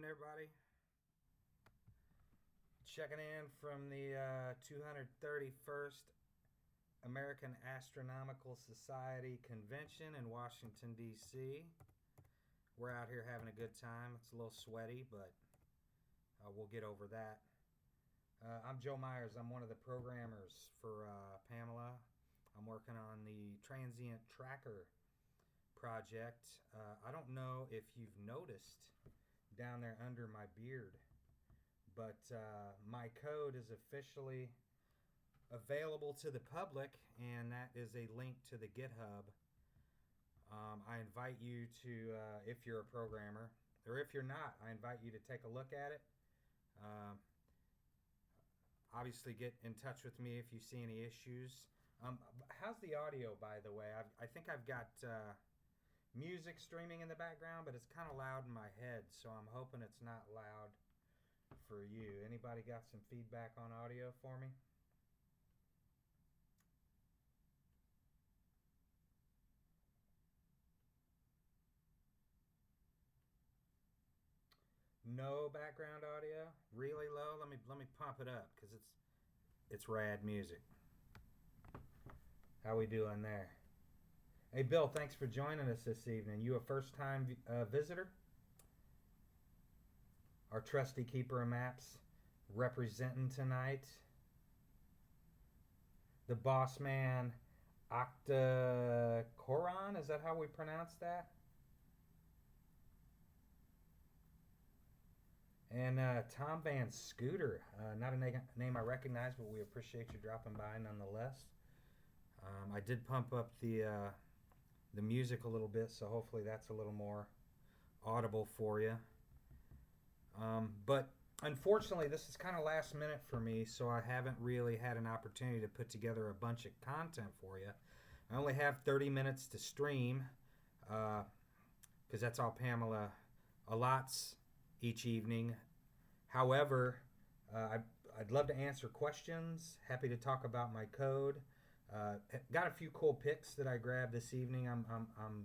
everybody. Checking in from the 231st American Astronomical Society Convention in Washington, D.C. We're out here having a good time. It's a little sweaty, but we'll get over that. I'm Joe Myers. I'm one of the programmers for Pamela. I'm working on the Transient Tracker project. I don't know if you've noticed down there under my beard, but my code is officially available to the public, and that is a link to the GitHub. I invite you to, if you're a programmer, or if you're not, I invite you to take a look at it. Obviously, get in touch with me if you see any issues. How's the audio, by the way? I think I've got music streaming in the background, but it's kind of loud in my head, so I'm hoping it's not loud for you. Anybody got some feedback on audio for me? No background audio? Really low? Let me pump it up because it's rad music. How we doing there? Hey Bill, thanks for joining us this evening. You a first-time visitor? Our trusty keeper of maps representing tonight. The boss man, Octacoron, is that how we pronounce that? And Tom Van Scooter, not a name I recognize, but we appreciate you dropping by nonetheless. I did pump up the music a little bit, so hopefully that's a little more audible for you. But unfortunately, this is kind of last minute for me, so I haven't really had an opportunity to put together a bunch of content for you. I only have 30 minutes to stream, because that's all Pamela allots each evening. However, I'd love to answer questions. Happy to talk about my code. Got a few cool pics that I grabbed this evening. I'm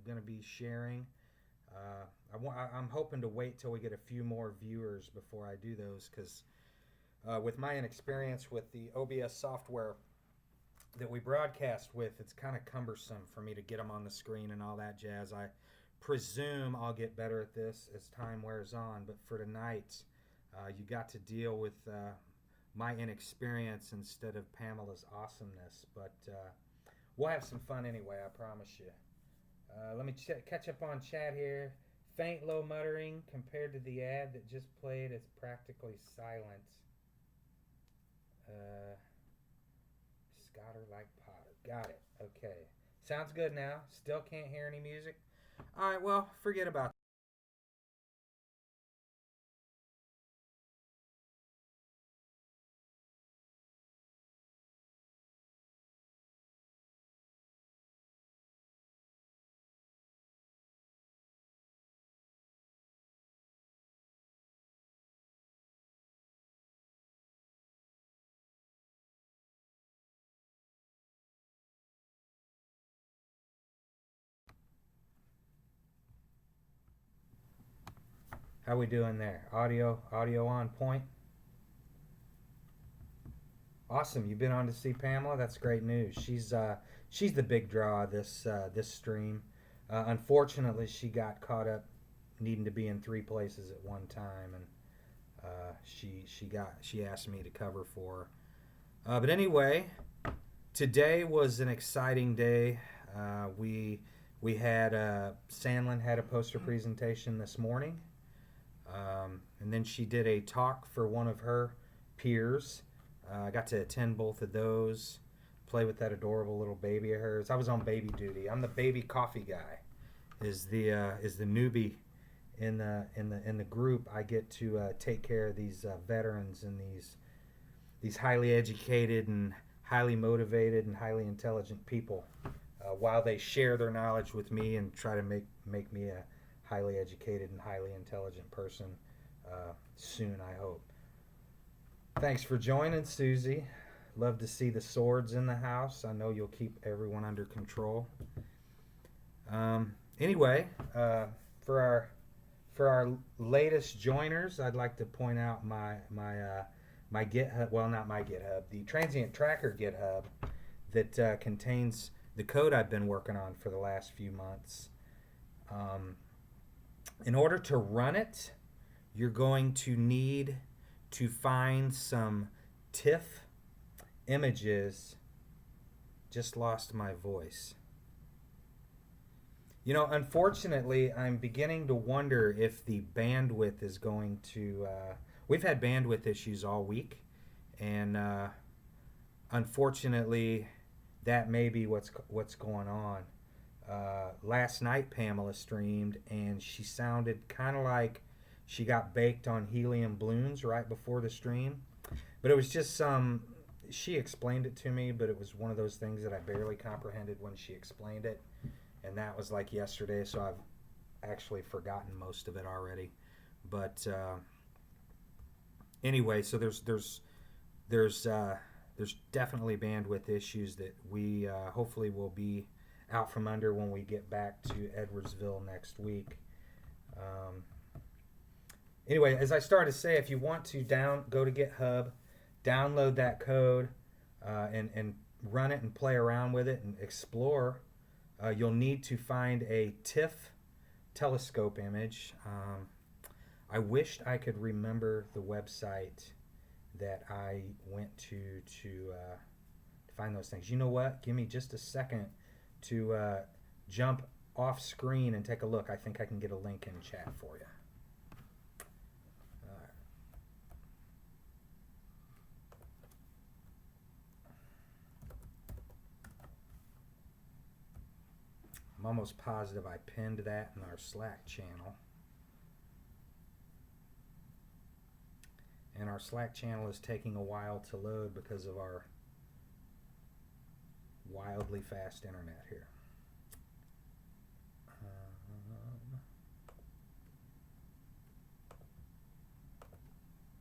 going to be sharing. I'm hoping to wait till we get a few more viewers before I do those, because with my inexperience with the OBS software that we broadcast with, it's kind of cumbersome for me to get them on the screen and all that jazz. I presume I'll get better at this as time wears on, but for tonight, you got to deal with my inexperience instead of Pamela's awesomeness. But we'll have some fun anyway, I promise you. Let me catch up on chat here. Faint low muttering compared to the ad that just played. It's practically silent. Scotter like Potter. Got it. Okay. Sounds good now. Still can't hear any music. All right, well, forget about that. How we doing there? Audio on point? Awesome. You've been on to see Pamela? That's great news. She's the big draw of this stream. Unfortunately, she got caught up needing to be in 3 places at one time, and she asked me to cover for her. But anyway, today was an exciting day. We had Sandlin had a poster presentation this morning. And then she did a talk for one of her peers. I got to attend both of those, play with that adorable little baby of hers. I was on baby duty. I'm the baby coffee guy. Is the newbie in the group. I get to take care of these veterans and these highly educated and highly motivated and highly intelligent people, while they share their knowledge with me and try to make me a highly educated and highly intelligent person soon, I hope. Thanks for joining, Susie. Love to see the swords in the house. I know you'll keep everyone under control. Anyway, for our For our latest joiners, I'd like to point out my GitHub. Well, not my GitHub. The Transient Tracker GitHub that contains the code I've been working on for the last few months. In order to run it, you're going to need to find some TIFF images. Just lost my voice. You know, unfortunately, I'm beginning to wonder if the bandwidth is going to... we've had bandwidth issues all week, and unfortunately, that may be what's going on. Last night, Pamela streamed, and she sounded kind of like she got baked on helium balloons right before the stream. But it was just she explained it to me, but it was one of those things that I barely comprehended when she explained it. And that was like yesterday, so I've actually forgotten most of it already. But anyway, so there's definitely bandwidth issues that we hopefully will be out from under when we get back to Edwardsville next week. Anyway, as I started to say, if you want to go to GitHub, download that code, and run it and play around with it and explore. You'll need to find a TIFF telescope image. I wished I could remember the website that I went to find those things. You know what? Give me just a second to jump off screen and take a look. I think I can get a link in chat for you. I'm almost positive I pinned that in our Slack channel. And our Slack channel is taking a while to load because of our wildly fast internet here.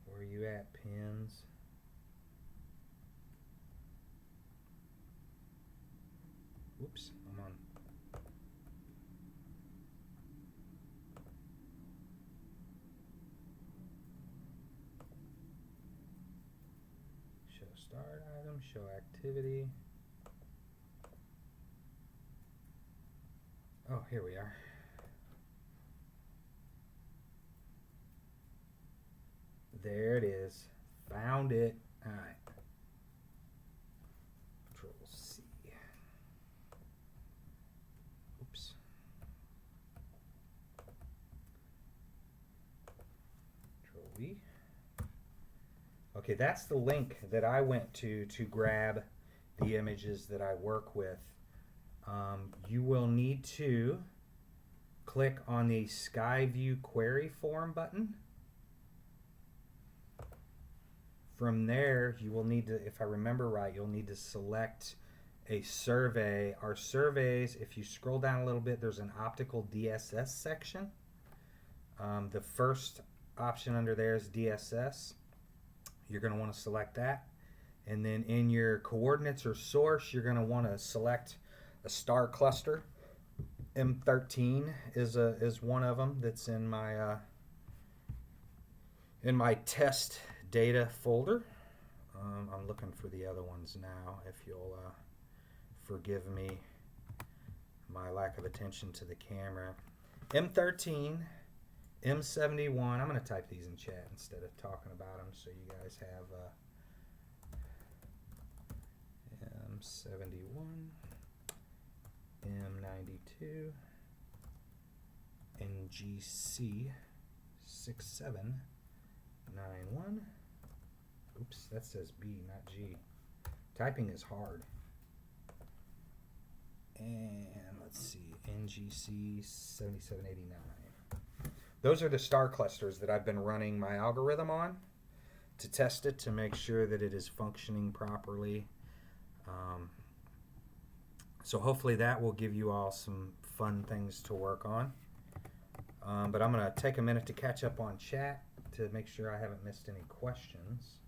Where are you at, pins? Whoops, I'm on. Show start item, show activity. Oh, here we are. There it is. Found it. All right. Control C. Oops. Control V. Okay, that's the link that I went to grab the images that I work with. You will need to click on the SkyView Query Form button. From there, you will need to, if I remember right, you'll need to select a survey. Our surveys, if you scroll down a little bit, there's an optical DSS section. The first option under there is DSS. You're going to want to select that. And then in your coordinates or source, you're going to want to select a star cluster. M13 is one of them that's in my test data folder. I'm looking for the other ones now, if you'll forgive me my lack of attention to the camera. M13, M71. I'm going to type these in chat instead of talking about them so you guys have M71, M92, NGC 6791. Oops, that says B, not G. Typing is hard. And let's see, NGC 7789. Those are the star clusters that I've been running my algorithm on to test it to make sure that it is functioning properly. So hopefully that will give you all some fun things to work on. But I'm going to take a minute to catch up on chat to make sure I haven't missed any questions.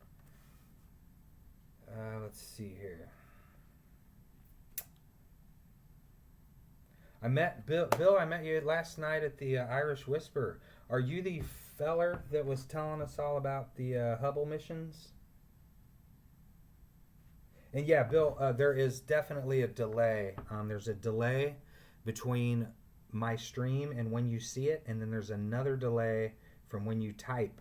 Let's see here. I met Bill. I met you last night at the Irish Whisper. Are you the feller that was telling us all about the Hubble missions? And yeah, Bill, there is definitely a delay. There's a delay between my stream and when you see it, and then there's another delay from when you type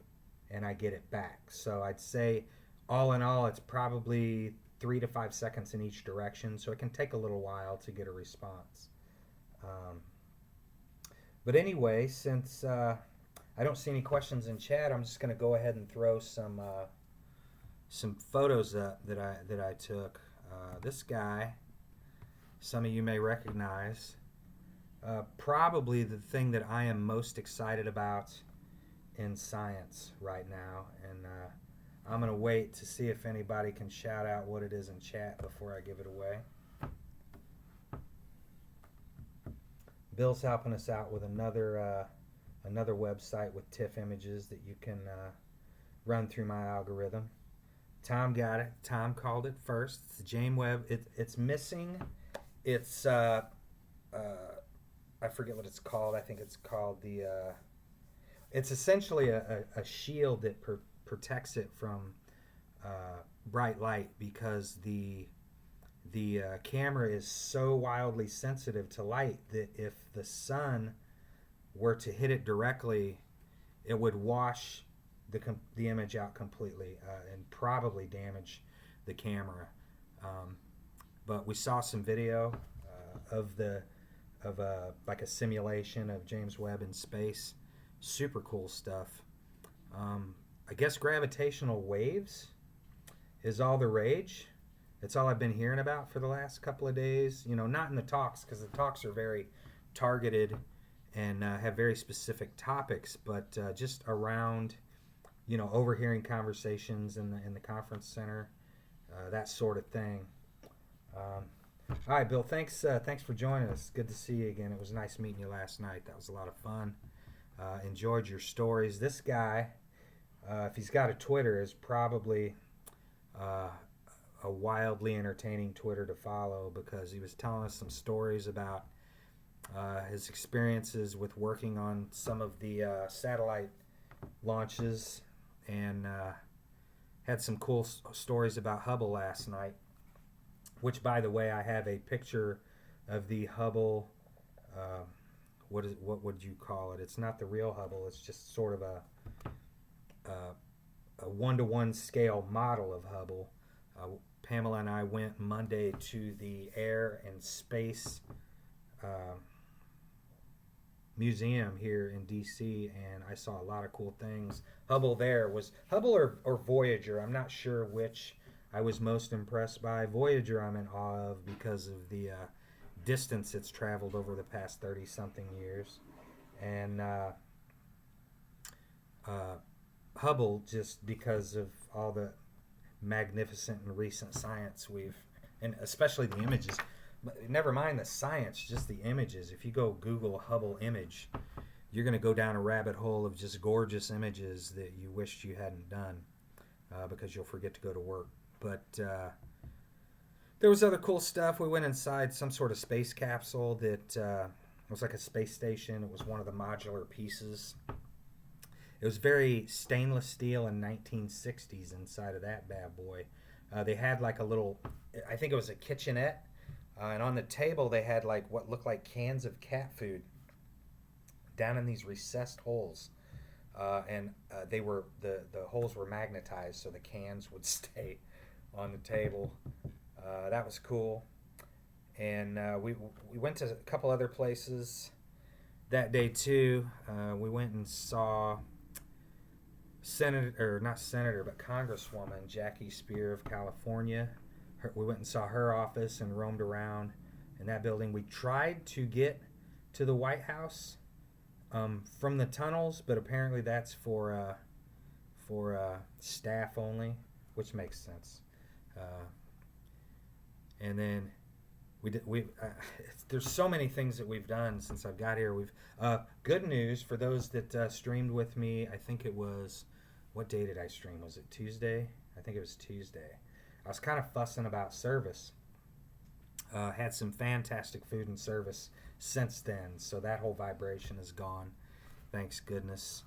and I get it back. So I'd say, all in all, it's probably 3 to 5 seconds in each direction. So it can take a little while to get a response. Um, but anyway, since I don't see any questions in chat, I'm just going to go ahead and throw some photos up that I took. This guy, some of you may recognize. Probably the thing that I am most excited about in science right now, and I'm going to wait to see if anybody can shout out what it is in chat before I give it away. Bill's helping us out with another website with TIFF images that you can run through my algorithm. Tom got it. Tom called it first. It's the James Webb. It's missing. It's I forget what it's called. I think it's called the. It's essentially a shield that protects it from bright light, because the camera is so wildly sensitive to light that if the sun were to hit it directly, it would wash the image out completely and probably damage the camera. But we saw some video of like a simulation of James Webb in space. Super cool stuff. I guess gravitational waves is all the rage. It's all I've been hearing about for the last couple of days. You know, not in the talks, because the talks are very targeted and have very specific topics, but just around, you know, overhearing conversations in the conference center, that sort of thing. All right, Bill, thanks for joining us. Good to see you again. It was nice meeting you last night. That was a lot of fun. Enjoyed your stories. This guy, if he's got a Twitter, is probably a wildly entertaining Twitter to follow, because he was telling us some stories about his experiences with working on some of the satellite launches, and had some cool stories about Hubble last night, which, by the way, I have a picture of the Hubble. What would you call it? It's not the real Hubble. It's just sort of a 1-to-1 scale model of Hubble. Pamela and I went Monday to the Air and Space Museum here in DC, and I saw a lot of cool things. Hubble there was Hubble or Voyager. I'm not sure which I was most impressed by. Voyager I'm in awe of because of the distance it's traveled over the past 30-something years. And Hubble just because of all the magnificent and recent science and especially the images. Never mind the science, just the images. If you go Google Hubble image, you're going to go down a rabbit hole of just gorgeous images that you wished you hadn't done, because you'll forget to go to work. But there was other cool stuff. We went inside some sort of space capsule that was like a space station. It was one of the modular pieces. It was very stainless steel and 1960s inside of that bad boy. They had like a little, I think it was a kitchenette, and on the table they had like what looked like cans of cat food down in these recessed holes. And they were the holes were magnetized, so the cans would stay on the table. That was cool. And we went to a couple other places that day too. We went and saw Congresswoman Jackie Spear of California. We went and saw her office and roamed around in that building. We tried to get to the White House from the tunnels, but apparently that's for staff only, which makes sense. And then there's so many things that we've done since I've got here. We've good news for those that streamed with me. I think it was, what day did I stream? Was it Tuesday? I think it was Tuesday. I was kind of fussing about service. Had some fantastic food and service since then, so that whole vibration is gone. Thanks goodness.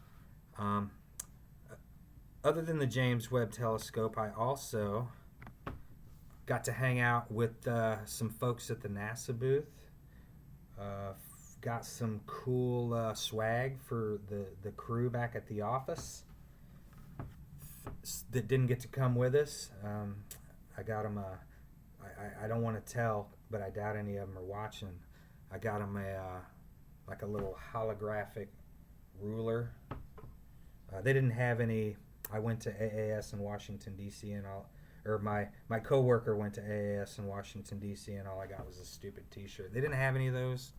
Um, Other than the James Webb Telescope, I also got to hang out with some folks at the NASA booth. Got some cool swag for the crew back at the office that didn't get to come with us. I got them I don't want to tell, but I doubt any of them are watching. I got them like a little holographic ruler. They didn't have any. I went to AAS in Washington D.C. and my coworker went to AAS in Washington D.C. and all I got was a stupid T-shirt. They didn't have any of those,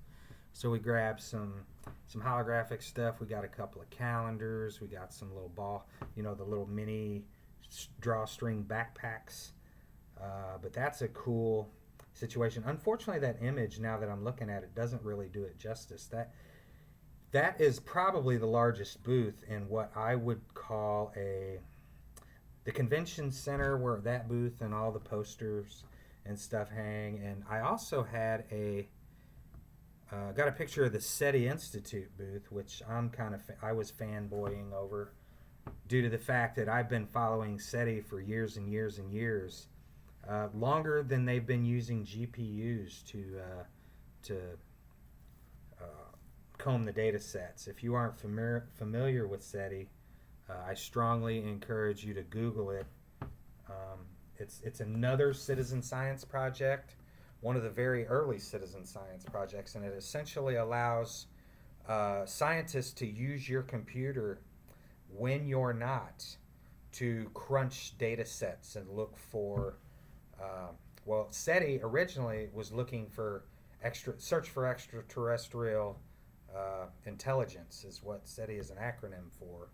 so we grabbed some holographic stuff. We got a couple of calendars. We got some little ball, the little mini drawstring backpacks. But that's a cool situation. Unfortunately, that image, now that I'm looking at it, doesn't really do it justice. That is probably the largest booth in what I would call the convention center, where that booth and all the posters and stuff hang. And I also had got a picture of the SETI Institute booth, which I was fanboying over due to the fact that I've been following SETI for years and years and years, longer than they've been using GPUs to comb the data sets. If you aren't familiar with SETI, I strongly encourage you to Google it. It's another citizen science project, one of the very early citizen science projects, and it essentially allows scientists to use your computer when you're not to crunch data sets and look for SETI originally was looking for search for extraterrestrial intelligence is what SETI is an acronym for,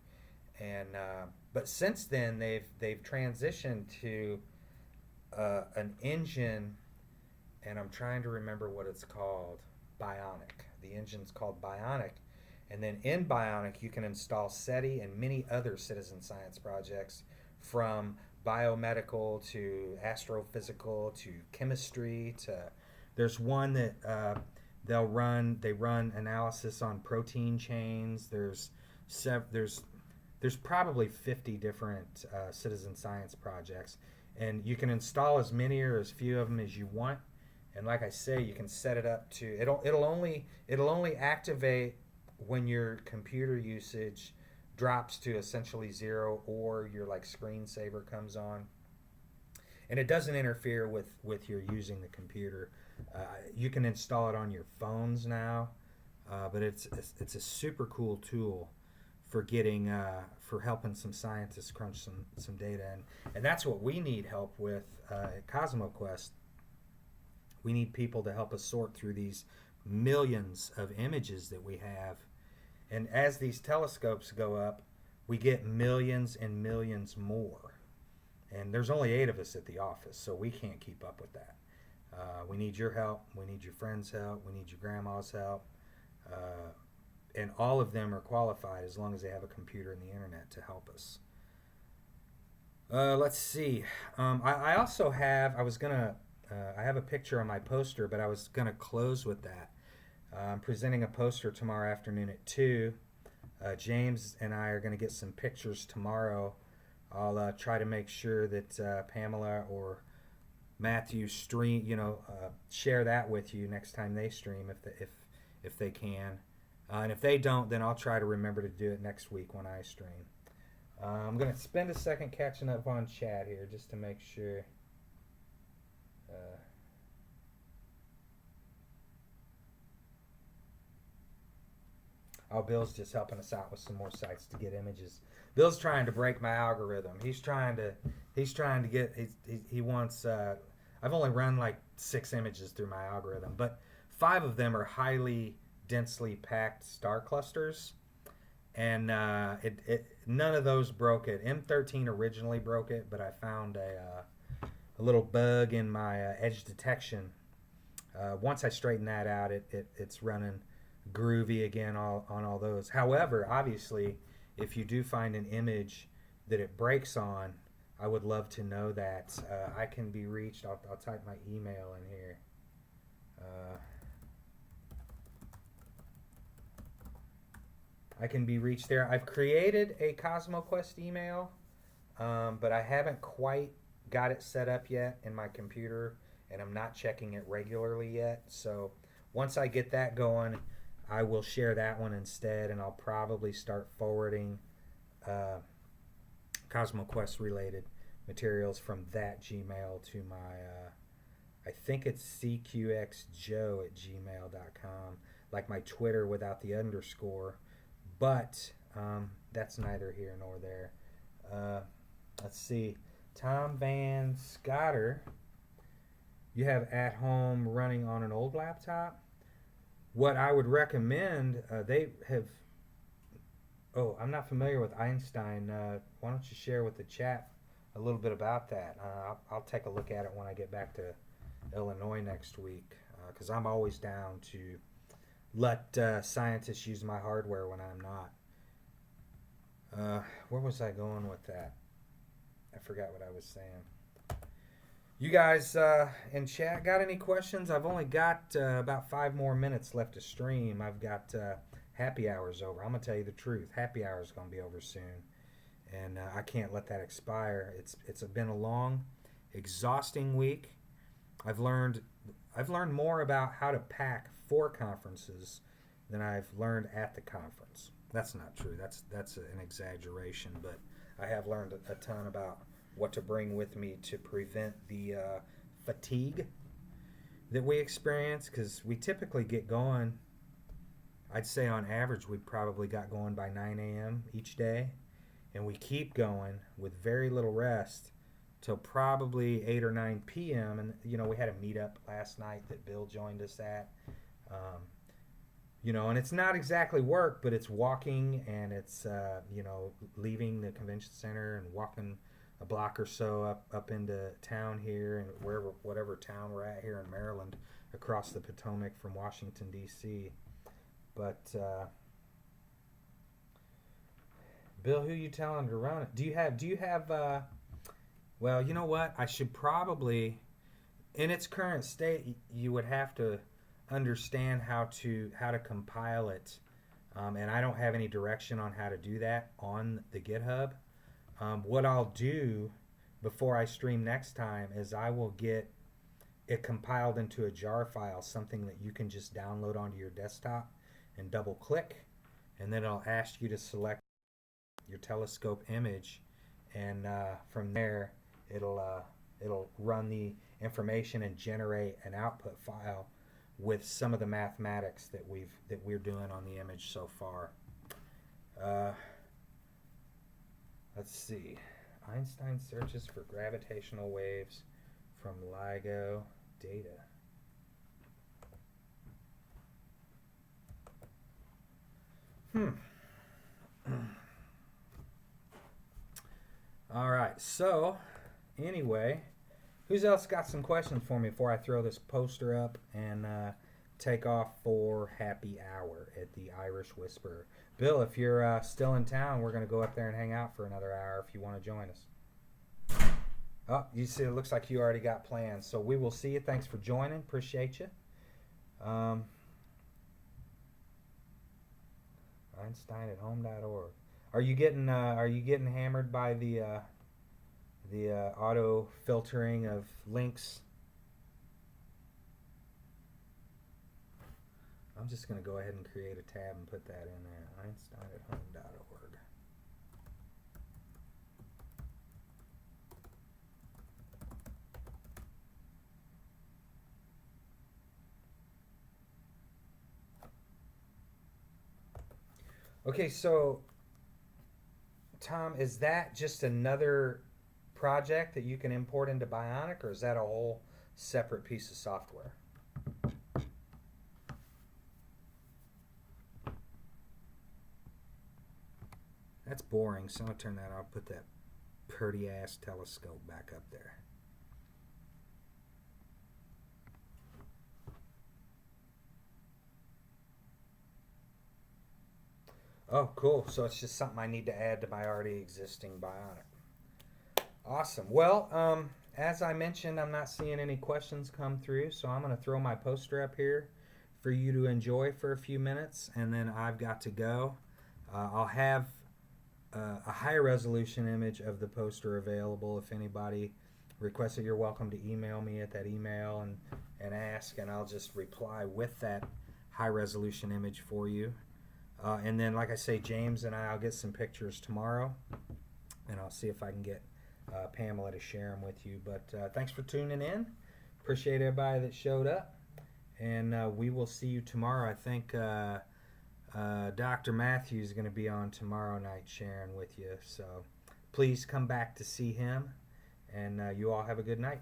and but since then they've transitioned to an engine, and I'm trying to remember what it's called. Bionic. The engine's called Bionic, and then in Bionic you can install SETI and many other citizen science projects, from biomedical to astrophysical to chemistry to. There's one that they run analysis on protein chains. There's probably 50 different citizen science projects, and you can install as many or as few of them as you want. And like I say, you can set it up to it'll only activate when your computer usage drops to essentially zero, or your screensaver comes on, and it doesn't interfere with your using the computer. You can install it on your phones now, but it's a super cool tool for helping some scientists crunch some data, and that's what we need help with at CosmoQuest. We need people to help us sort through these millions of images that we have, and as these telescopes go up, we get millions and millions more, and there's only 8 of us at the office, so we can't keep up with that. We need your help. We need your friends' help. We need your grandma's help. And all of them are qualified as long as they have a computer and the internet to help us. Let's see. I also have, I have a picture on my poster, but I was going to close with that. I'm presenting a poster tomorrow afternoon at 2. James and I are going to get some pictures tomorrow. I'll try to make sure that Pamela or Matthew share that with you next time they stream, if they can, and if they don't, then I'll try to remember to do it next week when I stream. I'm going to spend a second catching up on chat here just to make sure. Bill's just helping us out with some more sites to get images. Bill's trying to break my algorithm. He's trying to get. He wants. I've only run 6 images through my algorithm, but 5 of them are highly densely packed star clusters, and none of those broke it. M13 originally broke it, but I found a little bug in my edge detection. Once I straighten that out, it's running groovy again on all those. However, obviously, if you do find an image that it breaks on, I would love to know that. I can be reached. I'll type my email in here. I can be reached there. I've created a CosmoQuest email, but I haven't quite got it set up yet in my computer, and I'm not checking it regularly yet. So once I get that going, I will share that one instead, and I'll probably start forwarding CosmoQuest related materials from that Gmail to my, I think it's cqxjoe@gmail.com, like my Twitter without the underscore, but that's neither here nor there. Let's see. Tom Van Scotter, you have at home running on an old laptop? What I would recommend, they have. Oh, I'm not familiar with Einstein. Why don't you share with the chat a little bit about that? I'll take a look at it when I get back to Illinois next week, because I'm always down to let scientists use my hardware when I'm not. Where was I going with that? I forgot what I was saying. You guys in chat got any questions? I've only got about 5 more minutes left to stream. I've got happy hours over. I'm going to tell you the truth. Happy hour is going to be over soon. And I can't let that expire. It's been a long, exhausting week. I've learned more about how to pack for conferences than I've learned at the conference. That's not true. That's an exaggeration, but I have learned a ton about what to bring with me to prevent the fatigue that we experience, because we typically get going, I'd say on average we probably got going by 9 a.m. each day, and we keep going with very little rest till probably 8 or 9 p.m. And we had a meetup last night that Bill joined us at. And it's not exactly work, but it's walking, and it's leaving the convention center and walking a block or so up into town here, and whatever town we're at here in Maryland, across the Potomac from Washington D.C. But Bill, who you telling to run it? Do you have? Well, you know what? I should probably, in its current state, you would have to understand how to compile it, and I don't have any direction on how to do that on the GitHub. What I'll do before I stream next time is I will get it compiled into a jar file, something that you can just download onto your desktop and double click, and then it'll ask you to select your telescope image, and from there it'll run the information and generate an output file with some of the mathematics that we're doing on the image so far. Let's see. Einstein searches for gravitational waves from LIGO data. All right. So, anyway, who's else got some questions for me before I throw this poster up and take off for happy hour at the Irish Whisperer? Bill, if you're still in town, we're going to go up there and hang out for another hour if you want to join us. Oh, you see, it looks like you already got plans. So we will see you. Thanks for joining. Appreciate you. EinsteinAtHome.org. Are you getting hammered by the auto filtering of links? I'm just going to go ahead and create a tab and put that in there. EinsteinAtHome.org. Okay, so Tom, is that just another project that you can import into Bionic, or is that a whole separate piece of software? That's boring, so I'm going to turn that off, put that pretty ass telescope back up there. Oh, cool. So it's just something I need to add to my already existing Bionic. Awesome. Well, as I mentioned, I'm not seeing any questions come through, so I'm going to throw my poster up here for you to enjoy for a few minutes, and then I've got to go. I'll have a high resolution image of the poster available. If anybody requests it, you're welcome to email me at that email and ask, and I'll just reply with that high resolution image for you. And then, like I say, James and I'll get some pictures tomorrow, and I'll see if I can get Pamela to share them with you. But thanks for tuning in. Appreciate everybody that showed up, and we will see you tomorrow. I think Dr. Matthews is going to be on tomorrow night sharing with you. So please come back to see him, and you all have a good night.